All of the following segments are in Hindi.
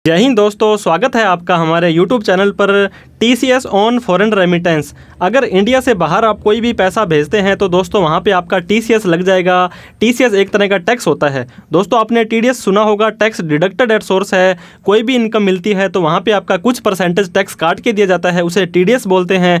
जय हिंद दोस्तों, स्वागत है आपका हमारे YouTube चैनल पर TCS ऑन फॉरेन रेमिटेंस। अगर इंडिया से बाहर आप कोई भी पैसा भेजते हैं तो दोस्तों वहाँ पे आपका TCS लग जाएगा। TCS एक तरह का टैक्स होता है। दोस्तों आपने TDS सुना होगा, टैक्स डिडक्टेड एट सोर्स है। कोई भी इनकम मिलती है तो वहाँ पे आपका कुछ परसेंटेज टैक्स काट के दिया जाता है, उसे TDS बोलते हैं।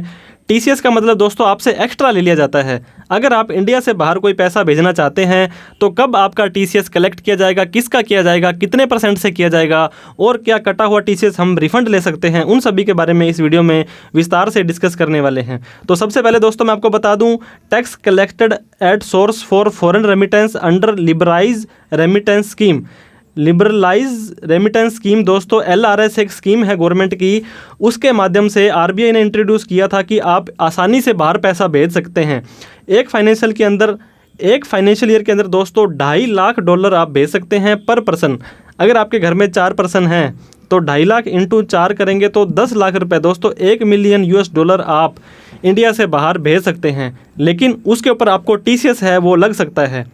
TCS का मतलब दोस्तों आपसे एक्स्ट्रा ले लिया जाता है। अगर आप इंडिया से बाहर कोई पैसा भेजना चाहते हैं तो कब आपका TCS कलेक्ट किया जाएगा, किसका किया जाएगा, कितने परसेंट से किया जाएगा और क्या कटा हुआ TCS हम रिफंड ले सकते हैं, उन सभी के बारे में इस वीडियो में विस्तार से डिस्कस करने वाले हैं। तो सबसे पहले दोस्तों मैं आपको बता दूं, tax collected at source for foreign remittance under liberalise remittance scheme. Liberalise remittance scheme दोस्तों LRS एक स्कीम है गवर्नमेंट की, उसके माध्यम से RBI ने इंट्रोड्यूस किया था कि आप आसानी से बाहर पैसा भेज सकते हैं। एक फाइनेंशियल ईयर के अंदर दोस्तों $2.5 लाख आप भेज सकते हैं पर पर्सन। अगर आपके घर में 4 पर्सन हैं तो 2.5 लाख इंटू 4 करेंगे तो 10 लाख रुपए दोस्तों $1 मिलियन आप इंडिया से बाहर भेज सकते हैं। लेकिन उसके ऊपर आपको TCS है वो लग सकता है।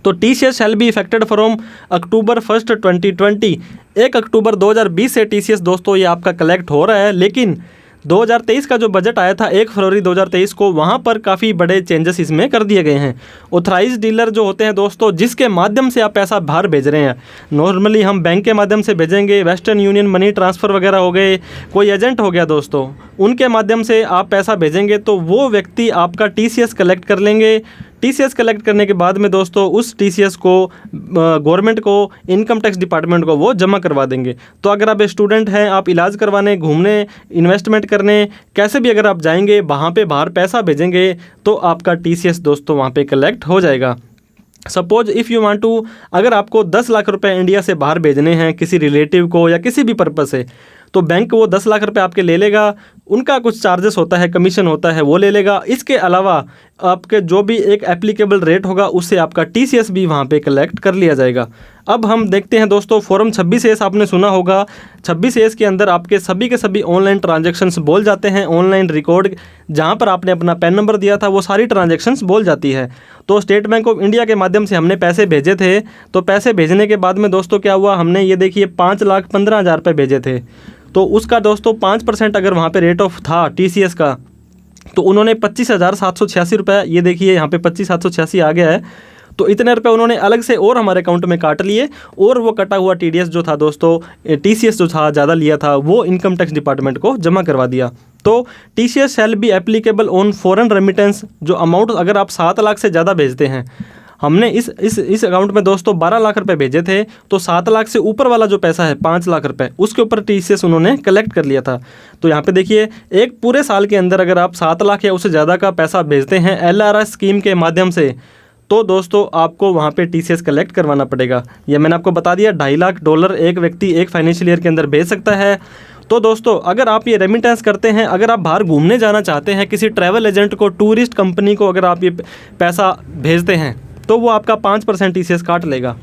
तो TCS shall be affected from October 1, 2020। 1 अक्टूबर 2020 से TCS दोस्तों ये आपका कलेक्ट हो रहा है। लेकिन 2023 का जो बजट आया था 1 फरवरी 2023 को, वहाँ पर काफ़ी बड़े चेंजेस इसमें कर दिए गए हैं। ऑथराइज्ड डीलर जो होते हैं दोस्तों, जिसके माध्यम से आप पैसा बाहर भेज रहे हैं, नॉर्मली हम बैंक के माध्यम से भेजेंगे, वेस्टर्न यूनियन मनी ट्रांसफ़र वगैरह हो गए, कोई एजेंट हो गया दोस्तों, उनके माध्यम से आप पैसा भेजेंगे तो वो व्यक्ति आपका TCS कलेक्ट कर लेंगे। TCS कलेक्ट करने के बाद में दोस्तों उस TCS को गवर्नमेंट को, इनकम टैक्स डिपार्टमेंट को वो जमा करवा देंगे। तो अगर आप स्टूडेंट हैं, आप इलाज करवाने, घूमने, इन्वेस्टमेंट करने, कैसे भी अगर आप जाएंगे, वहाँ पे बाहर पैसा भेजेंगे तो आपका TCS दोस्तों वहाँ पे कलेक्ट हो जाएगा। Suppose if you want to, अगर आपको 10 लाख रुपए इंडिया से बाहर भेजने हैं किसी रिलेटिव को या किसी भी पर्पज़ से, तो बैंक वो 10 लाख रुपए आपके ले लेगा। उनका कुछ चार्जेस होता है, कमीशन होता है, वो ले लेगा। इसके अलावा आपके जो भी एक एप्लीकेबल रेट होगा उससे आपका TCS भी वहाँ पे कलेक्ट कर लिया जाएगा। अब हम देखते हैं दोस्तों, फॉर्म 26A आपने सुना होगा। 26A के अंदर आपके सभी के सभी ऑनलाइन ट्रांजैक्शंस बोल जाते हैं। ऑनलाइन रिकॉर्ड जहाँ पर आपने अपना पैन नंबर दिया था वो सारी ट्रांजैक्शंस बोल जाती है। तो स्टेट बैंक ऑफ इंडिया के माध्यम से हमने पैसे भेजे थे, तो पैसे भेजने के बाद में दोस्तों क्या हुआ, हमने ये देखिए 5,15,000 रुपये भेजे थे। तो उसका दोस्तों 5% अगर वहाँ पे रेट ऑफ था TCS का, तो उन्होंने 25,786 रुपये, ये देखिए यहाँ पे 25,786 आ गया है, तो इतने रुपए उन्होंने अलग से और हमारे अकाउंट में काट लिए। और वो कटा हुआ TDS जो था दोस्तों, TCS जो था ज़्यादा लिया था, वो इनकम टैक्स डिपार्टमेंट को जमा करवा दिया। तो TCS shall be applicable on foreign remittance. जो अमाउंट अगर आप 7 लाख से ज़्यादा भेजते हैं, हमने इस अकाउंट में दोस्तों 12 लाख रुपए भेजे थे, तो 7 लाख से ऊपर वाला जो पैसा है 5 लाख रुपए, उसके ऊपर TCS उन्होंने कलेक्ट कर लिया था। तो यहाँ पे देखिए, एक पूरे साल के अंदर अगर आप 7 लाख या उससे ज़्यादा का पैसा भेजते हैं LRS स्कीम के माध्यम से, तो दोस्तों आपको वहाँ पे TCS कलेक्ट करवाना पड़ेगा। ये मैंने आपको बता दिया, $2.5 लाख एक व्यक्ति एक फाइनेंशियल ईयर के अंदर भेज सकता है। तो दोस्तों अगर आप ये रेमिटेंस करते हैं, अगर आप बाहर घूमने जाना चाहते हैं, किसी ट्रैवल एजेंट को, टूरिस्ट कंपनी को अगर आप ये पैसा भेजते हैं तो वो आपका 5% TCS काट लेगा।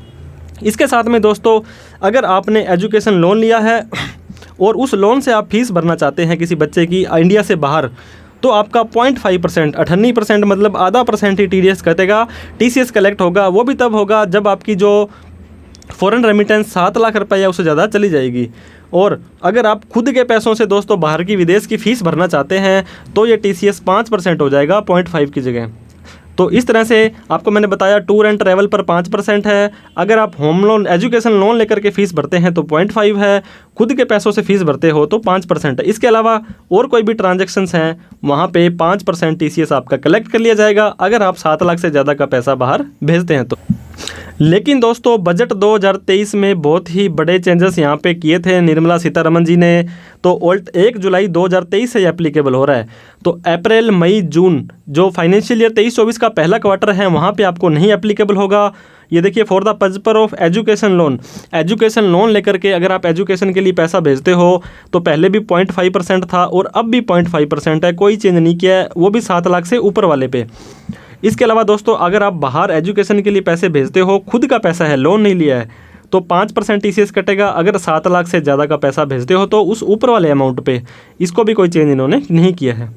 इसके साथ में दोस्तों अगर आपने एजुकेशन लोन लिया है और उस लोन से आप फीस भरना चाहते हैं किसी बच्चे की इंडिया से बाहर, तो आपका 0.5%, 98% मतलब आधा % ही TDS कटेगा। TCS कलेक्ट होगा वो भी तब होगा जब आपकी जो फॉरेन रेमिटेंस 7 लाख रुपये या उससे ज़्यादा चली जाएगी। और अगर आप खुद के पैसों से दोस्तों बाहर की, विदेश की फ़ीस भरना चाहते हैं तो ये TCS 5% हो जाएगा 0.5 की जगह। तो इस तरह से आपको मैंने बताया, टूर एंड ट्रैवल पर 5% है। अगर आप होम लोन, एजुकेशन लोन लेकर के फ़ीस भरते हैं तो 0.5 है। खुद के पैसों से फ़ीस भरते हो तो 5% है। इसके अलावा और कोई भी ट्रांजैक्शंस हैं वहाँ पे 5% TCS आपका कलेक्ट कर लिया जाएगा अगर आप 7 लाख से ज़्यादा का पैसा बाहर भेजते हैं तो। लेकिन दोस्तों बजट 2023 में बहुत ही बड़े चेंजेस यहाँ पे किए थे निर्मला सीतारमन जी ने। तो 1 जुलाई 2023 से एप्लीकेबल हो रहा है। तो अप्रैल, मई, जून जो फाइनेंशियल ईयर 23-24 का पहला क्वार्टर है वहाँ पे आपको नहीं एप्लीकेबल होगा। ये देखिए, for the purpose of education loan, education loan लेकर के अगर आप एजुकेशन के लिए पैसा भेजते हो तो पहले भी 0.5% था और अब भी 0.5% है, कोई चेंज नहीं किया है, वो भी 7 लाख से ऊपर वाले पे। इसके अलावा दोस्तों अगर आप बाहर एजुकेशन के लिए पैसे भेजते हो, खुद का पैसा है, लोन नहीं लिया है, तो 5% TCS कटेगा। अगर 7 लाख से ज़्यादा का पैसा भेजते हो तो उस ऊपर वाले अमाउंट पे, इसको भी कोई चेंज इन्होंने नहीं किया है।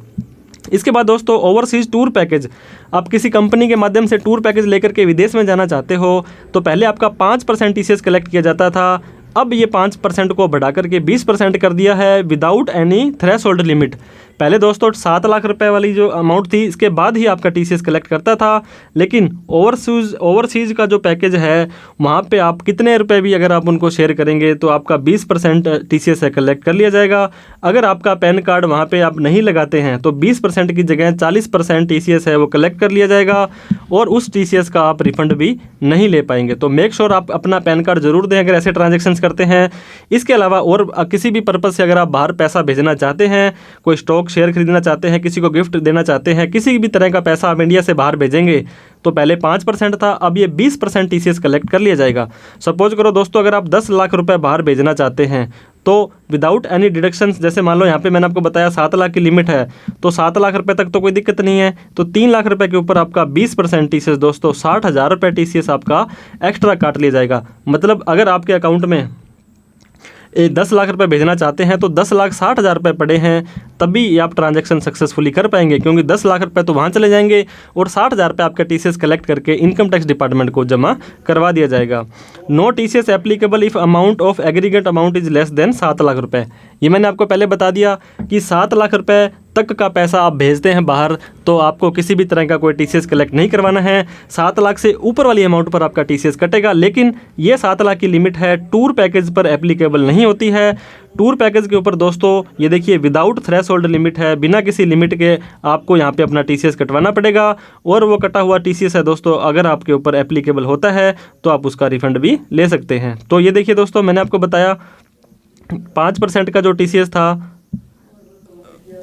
इसके बाद दोस्तों ओवरसीज़ टूर पैकेज, आप किसी कंपनी के माध्यम से टूर पैकेज लेकर के विदेश में जाना चाहते हो तो पहले आपका 5% TCS कलेक्ट किया जाता था, अब ये 5% को बढ़ा करके 20% कर दिया है विदाउट एनी थ्रेशोल्ड लिमिट। पहले दोस्तों 7 लाख रुपए वाली जो अमाउंट थी इसके बाद ही आपका टीसीएस कलेक्ट करता था, लेकिन ओवरसीज़ का जो पैकेज है वहाँ पे आप कितने रुपए भी अगर आप उनको शेयर करेंगे तो आपका 20% टीसीएस है कलेक्ट कर लिया जाएगा। अगर आपका पैन कार्ड वहाँ पे आप नहीं लगाते हैं तो 20% की जगह 40% टीसीएस है वो कलेक्ट कर लिया जाएगा और उस टीसीएस का आप रिफंड भी नहीं ले पाएंगे। तो मेक श्योर आप अपना पैन कार्ड जरूर दें अगर ऐसे ट्रांजेक्शन्स करते हैं। इसके अलावा और किसी भी पर्पज़ से अगर आप बाहर पैसा भेजना चाहते हैं, कोई स्टॉक शेयर खरीदना चाहते हैं, किसी को गिफ्ट देना चाहते हैं, किसी भी तरह का पैसा आप इंडिया से बाहर भेजेंगे तो पहले 5% था, अब ये 20% टीसीएस कलेक्ट कर लिया जाएगा। सपोज करो दोस्तों अगर आप 10 लाख रुपए बाहर भेजना चाहते हैं तो विदाउट एनी डिडक्शंस, जैसे मान लो यहाँ पे मैंने आपको बताया 7 लाख की लिमिट है तो 7 लाख रुपए तक तो कोई दिक्कत नहीं है, तो 3 लाख रुपए के ऊपर आपका 20% टीसीएस दोस्तों 60,000 रुपये टीसीएस आपका एक्स्ट्रा काट लिया जाएगा। मतलब अगर आपके अकाउंट में 10 लाख रुपए भेजना चाहते हैं तो 10,60,000 रुपये पड़े हैं तभी ये आप ट्रांजैक्शन सक्सेसफुली कर पाएंगे, क्योंकि 10 लाख रुपए तो वहाँ चले जाएंगे और 60,000 रुपये आपका टीसीएस कलेक्ट करके इनकम टैक्स डिपार्टमेंट को जमा करवा दिया जाएगा। No TCS applicable if amount of aggregate amount is less than 7 lakh रुपये। ये मैंने आपको पहले बता दिया कि 7 लाख रुपये तक का पैसा आप भेजते हैं बाहर तो आपको किसी भी तरह का कोई टीसीएस कलेक्ट नहीं करवाना है। 7 लाख से ऊपर वाली अमाउंट पर आपका टीसीएस कटेगा, लेकिन ये 7 लाख की लिमिट है टूर पैकेज पर एप्लीकेबल नहीं होती है। टूर पैकेज के ऊपर दोस्तों ये देखिए विदाउट थ्रेशोल्ड लिमिट है, बिना किसी लिमिट के आपको यहाँ पे अपना टीसीएस कटवाना पड़ेगा और वो कटा हुआ टीसीएस है दोस्तों अगर आपके ऊपर एप्लीकेबल होता है तो आप उसका रिफंड भी ले सकते हैं। तो ये देखिए दोस्तों मैंने आपको बताया 5% का जो टीसीएस था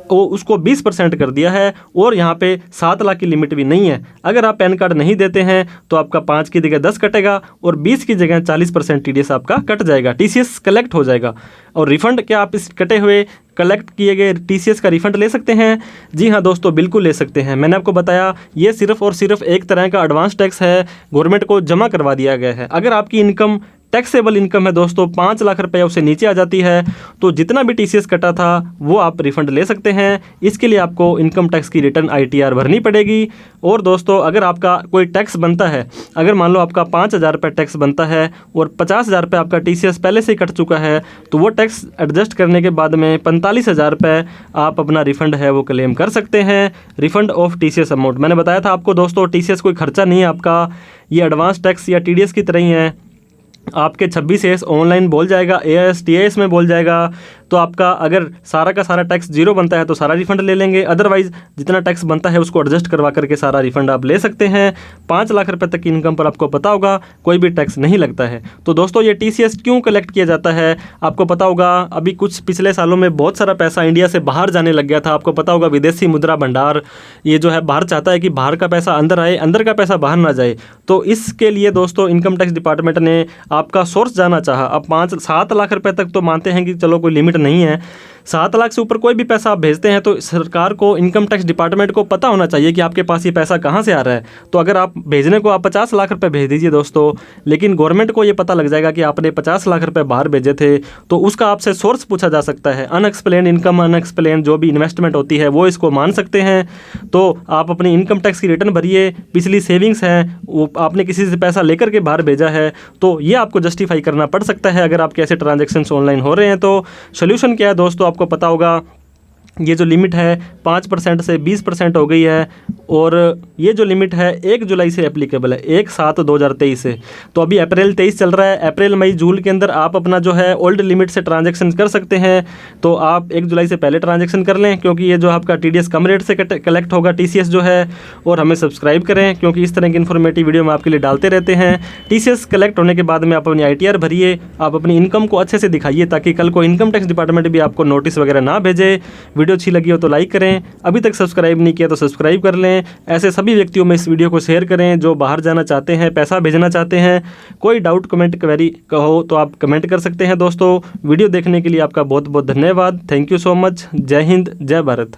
वो उसको 20% कर दिया है और यहाँ पे 7 लाख की लिमिट भी नहीं है। अगर आप पैन कार्ड नहीं देते हैं तो आपका 5 की जगह 10 कटेगा और 20 की जगह 40% टीडीएस आपका कट जाएगा, टीसीएस कलेक्ट हो जाएगा। और रिफ़ंड क्या आप इस कटे हुए कलेक्ट किए गए टीसीएस का रिफ़ंड ले सकते हैं? जी हाँ दोस्तों, बिल्कुल ले सकते हैं। मैंने आपको बताया ये सिर्फ और सिर्फ एक तरह का एडवांस टैक्स है, गवर्नमेंट को जमा करवा दिया गया है। अगर आपकी इनकम टैक्सेबल इनकम है दोस्तों 5 लाख रुपए उससे नीचे आ जाती है तो जितना भी टीसीएस कटा था वो आप रिफ़ंड ले सकते हैं। इसके लिए आपको इनकम टैक्स की रिटर्न आईटीआर भरनी पड़ेगी। और दोस्तों अगर आपका कोई टैक्स बनता है, अगर मान लो आपका 5,000 रुपये टैक्स बनता है और 50,000 रुपये आपका टीसीएस पहले से ही कट चुका है तो वो टैक्स एडजस्ट करने के बाद में 45,000 रुपये आप अपना रिफ़ंड है वो क्लेम कर सकते हैं। रिफ़ंड ऑफ टीसीएस अमाउंट मैंने बताया था आपको दोस्तों, टीसीएस कोई खर्चा नहीं है आपका, ये एडवांस टैक्स या टीडीएस की तरह ही है। आपके 26 ऑनलाइन बोल जाएगा, एआईएस टीआईएस में बोल जाएगा, तो आपका अगर सारा का सारा टैक्स जीरो बनता है तो सारा रिफंड ले लेंगे, अदरवाइज जितना टैक्स बनता है उसको एडजस्ट करवा करके सारा रिफंड आप ले सकते हैं। 5 लाख रुपए तक की इनकम पर आपको पता होगा कोई भी टैक्स नहीं लगता है। तो दोस्तों ये टीसीएस क्यों कलेक्ट किया जाता है आपको पता होगा, अभी कुछ पिछले सालों में बहुत सारा पैसा इंडिया से बाहर जाने लग गया था। आपको पता होगा विदेशी मुद्रा भंडार ये जो है बाहर चाहता है कि बाहर का पैसा अंदर आए, अंदर का पैसा बाहर ना जाए। तो इसके लिए दोस्तों इनकम टैक्स डिपार्टमेंट ने आपका सोर्स जाना चाहा। अब 5-7 लाख रुपए तक तो मानते हैं कि चलो कोई लिमिट नहीं है, 7 लाख से ऊपर कोई भी पैसा आप भेजते हैं तो सरकार को, इनकम टैक्स डिपार्टमेंट को पता होना चाहिए कि आपके पास ये पैसा कहाँ से आ रहा है। तो अगर आप भेजने को आप 50 लाख रुपए भेज दीजिए दोस्तों, लेकिन गवर्नमेंट को ये पता लग जाएगा कि आपने 50 लाख रुपए बाहर भेजे थे तो उसका आपसे सोर्स पूछा जा सकता है। अनएक्सप्लेन्ड इनकम, अनएक्सप्लेन्ड जो भी इन्वेस्टमेंट होती है वो इसको मान सकते हैं। तो आप अपनी इनकम टैक्स की रिटर्न भरिए, पिछली सेविंग्स हैं वो आपने किसी से पैसा लेकर के बाहर भेजा है तो ये आपको जस्टिफाई करना पड़ सकता है अगर आपके ऐसे ट्रांजेक्शन्स ऑनलाइन हो रहे हैं। तो सोल्यूशन क्या है दोस्तों, आपको पता होगा ये जो लिमिट है 5% से 20% हो गई है और ये जो लिमिट है 1 जुलाई से एप्लीकेबल है, 1/7/2023 से। तो अभी अप्रैल 23 चल रहा है, अप्रैल मई जून के अंदर आप अपना जो है ओल्ड लिमिट से ट्रांजैक्शन कर सकते हैं। तो आप 1 जुलाई से पहले ट्रांजैक्शन कर लें क्योंकि ये जो आपका टीडीएस कम रेट से कलेक्ट होगा टीसीएस जो है। और हमें सब्सक्राइब करें क्योंकि इस तरह की इन्फॉर्मेटिव वीडियो हम आपके लिए डालते रहते हैं। टीसीएस कलेक्ट होने के बाद में आप अपनी आईटीआर भरिए, आप अपनी इनकम को अच्छे से दिखाइए ताकि कल को इनकम टैक्स डिपार्टमेंट भी आपको नोटिस वगैरह ना भेजे। वीडियो अच्छी लगी हो तो लाइक करें, अभी तक सब्सक्राइब नहीं किया तो सब्सक्राइब कर लें। ऐसे सभी व्यक्तियों में इस वीडियो को शेयर करें जो बाहर जाना चाहते हैं, पैसा भेजना चाहते हैं। कोई डाउट कमेंट क्वेरी हो तो आप कमेंट कर सकते हैं दोस्तों। वीडियो देखने के लिए आपका बहुत बहुत धन्यवाद। Thank you so much. जय हिंद, जय भारत।